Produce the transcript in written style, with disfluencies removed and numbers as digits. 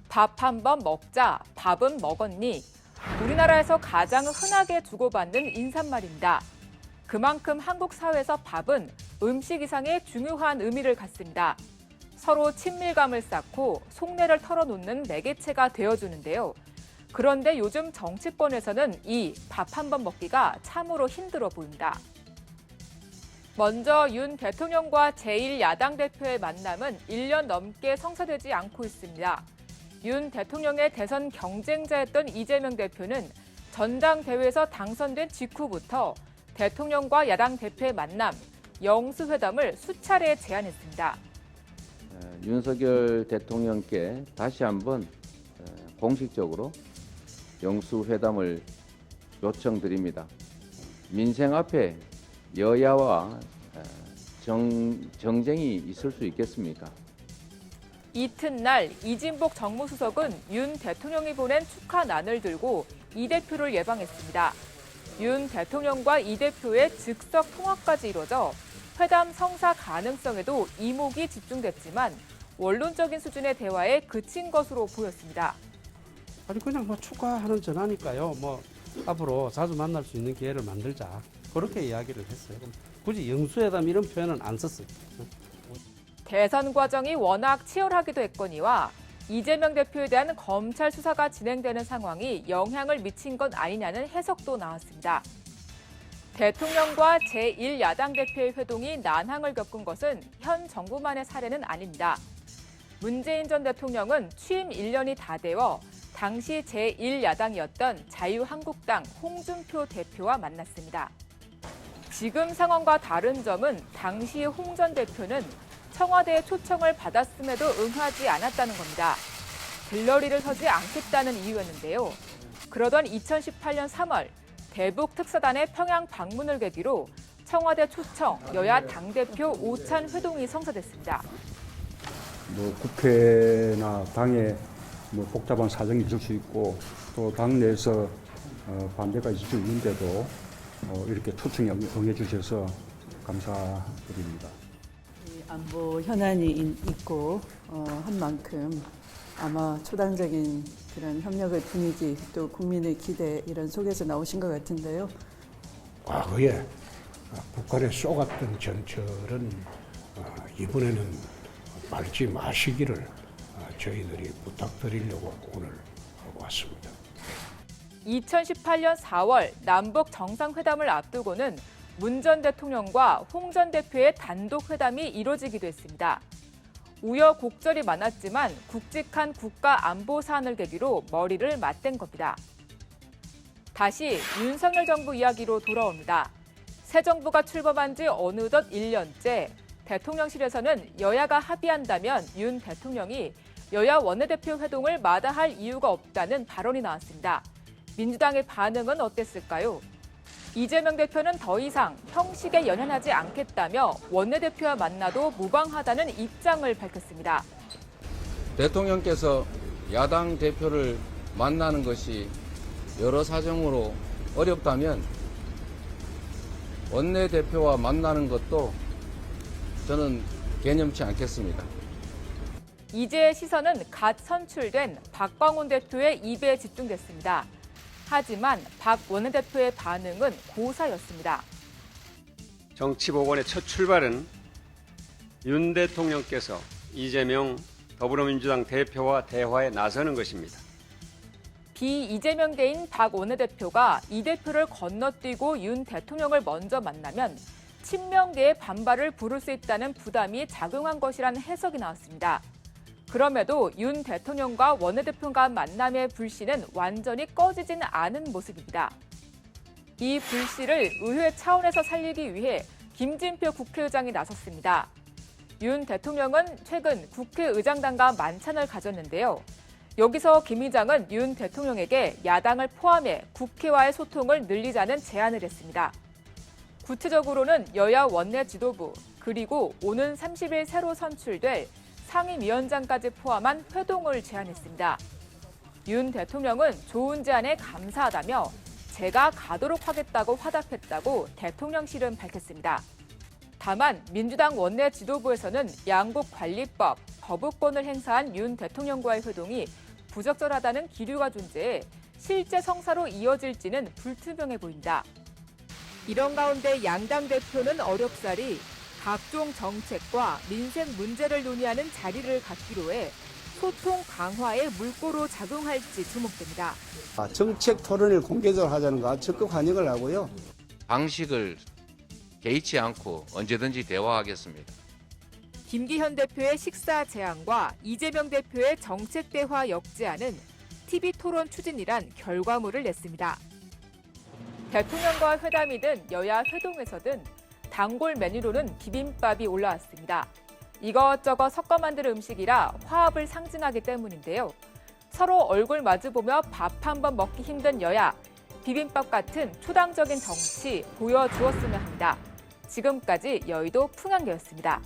밥 한 번 먹자, 밥은 먹었니? 우리나라에서 가장 흔하게 주고받는 인사말입니다. 그만큼 한국 사회에서 밥은 음식 이상의 중요한 의미를 갖습니다. 서로 친밀감을 쌓고 속내를 털어놓는 매개체가 되어주는데요. 그런데 요즘 정치권에서는 이 밥 한 번 먹기가 참으로 힘들어 보입니다. 먼저 윤 대통령과 제1야당 대표의 만남은 1년 넘게 성사되지 않고 있습니다. 윤 대통령의 대선 경쟁자였던 이재명 대표는 전당대회에서 당선된 직후부터 대통령과 야당 대표의 만남, 영수회담을 수차례 제안했습니다. 윤석열 대통령께 다시 한번 공식적으로 영수회담을 요청드립니다. 민생 앞에 여야와 정쟁이 있을 수 있겠습니까? 이튿날 이진복 정무수석은 윤 대통령이 보낸 축하난을 들고 이 대표를 예방했습니다. 윤 대통령과 이 대표의 즉석 통화까지 이뤄져 회담 성사 가능성에도 이목이 집중됐지만 원론적인 수준의 대화에 그친 것으로 보였습니다. 아니 그냥 축하하는 전화니까요. 앞으로 자주 만날 수 있는 기회를 만들자. 그렇게 이야기를 했어요. 굳이 영수회담 이런 표현은 안 썼어요. 대선 과정이 워낙 치열하기도 했거니와 이재명 대표에 대한 검찰 수사가 진행되는 상황이 영향을 미친 것 아니냐는 해석도 나왔습니다. 대통령과 제1야당 대표의 회동이 난항을 겪은 것은 현 정부만의 사례는 아닙니다. 문재인 전 대통령은 취임 1년이 다 되어 당시 제1야당이었던 자유한국당 홍준표 대표와 만났습니다. 지금 상황과 다른 점은 당시 홍 전 대표는 청와대의 초청을 받았음에도 응하지 않았다는 겁니다. 들러리를 서지 않겠다는 이유였는데요. 그러던 2018년 3월 대북 특사단의 평양 방문을 계기로 청와대 초청 여야 당대표 오찬 회동이 성사됐습니다. 국회나 당에 복잡한 사정이 있을 수 있고 또 당내에서 반대가 있을 수 있는데도 이렇게 초청에 응해 주셔서 감사드립니다. 안보 현안이 있고 한 만큼 아마 초당적인 그런 협력의 분위기 또 국민의 기대 이런 속에서 나오신 것 같은데요. 과거에 북한에 쏘갔던 전철은 이번에는 밟지 마시기를 저희들이 부탁드리려고 오늘 왔습니다. 2018년 4월 남북 정상회담을 앞두고는 문 전 대통령과 홍 전 대표의 단독 회담이 이뤄지기도 했습니다. 우여곡절이 많았지만 굵직한 국가 안보 사안을 계기로 머리를 맞댄 겁니다. 다시 윤석열 정부 이야기로 돌아옵니다. 새 정부가 출범한 지 어느덧 1년째 대통령실에서는 여야가 합의한다면 윤 대통령이 여야 원내대표 회동을 마다할 이유가 없다는 발언이 나왔습니다. 민주당의 반응은 어땠을까요? 이재명 대표는 더 이상 형식에 연연하지 않겠다며 원내대표와 만나도 무방하다는 입장을 밝혔습니다. 대통령께서 야당 대표를 만나는 것이 여러 사정으로 어렵다면 원내대표와 만나는 것도 저는 개념치 않겠습니다. 이제의 시선은 갓 선출된 박광훈 대표의 입에 집중됐습니다. 하지만 박 원내대표의 반응은 고사였습니다. 정치복원의 첫 출발은 윤 대통령께서 이재명 더불어민주당 대표와 대화에 나서는 것입니다. 비이재명계인 박 원내대표가 이 대표를 건너뛰고 윤 대통령을 먼저 만나면 친명계의 반발을 부를 수 있다는 부담이 작용한 것이라는 해석이 나왔습니다. 그럼에도 윤 대통령과 원내대표가 만남의 불씨는 완전히 꺼지지는 않은 모습입니다. 이 불씨를 의회 차원에서 살리기 위해 김진표 국회의장이 나섰습니다. 윤 대통령은 최근 국회의장단과 만찬을 가졌는데요. 여기서 김 의장은 윤 대통령에게 야당을 포함해 국회와의 소통을 늘리자는 제안을 했습니다. 구체적으로는 여야 원내 지도부 그리고 오는 30일 새로 선출될 상임위원장까지 포함한 회동을 제안했습니다. 윤 대통령은 좋은 제안에 감사하다며 제가 가도록 하겠다고 화답했다고 대통령실은 밝혔습니다. 다만 민주당 원내 지도부에서는 양국관리법, 거부권을 행사한 윤 대통령과의 회동이 부적절하다는 기류가 존재해 실제 성사로 이어질지는 불투명해 보인다. 이런 가운데 양당 대표는 어렵사리 각종 정책과 민생 문제를 논의하는 자리를 갖기로 해 소통 강화의 물꼬로 작용할지 주목됩니다. 정책 토론을 공개적으로 하자는 거 적극 환영을 하고요. 방식을 개의치 않고 언제든지 대화하겠습니다. 김기현 대표의 식사 제안과 이재명 대표의 정책 대화 역제안은 TV 토론 추진이란 결과물을 냈습니다. 대통령과 회담이든 여야 회동에서든 단골 메뉴로는 비빔밥이 올라왔습니다. 이것저것 섞어 만든 음식이라 화합을 상징하기 때문인데요. 서로 얼굴 마주보며 밥 한 번 먹기 힘든 여야, 비빔밥 같은 초당적인 정치 보여주었으면 합니다. 지금까지 여의도 풍안개였습니다.